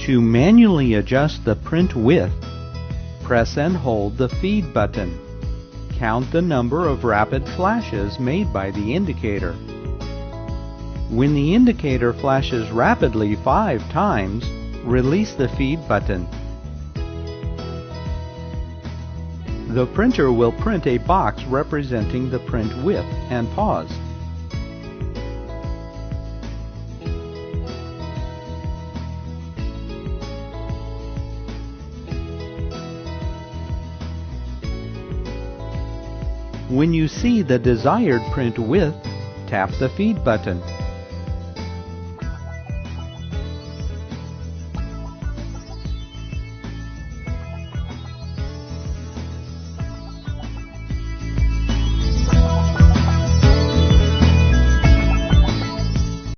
To manually adjust the print width, press and hold the feed button. Count the number of rapid flashes made by the indicator. When the indicator flashes rapidly 5 times, release the feed button. The printer will print a box representing the print width and pause. When you see the desired print width, tap the feed button.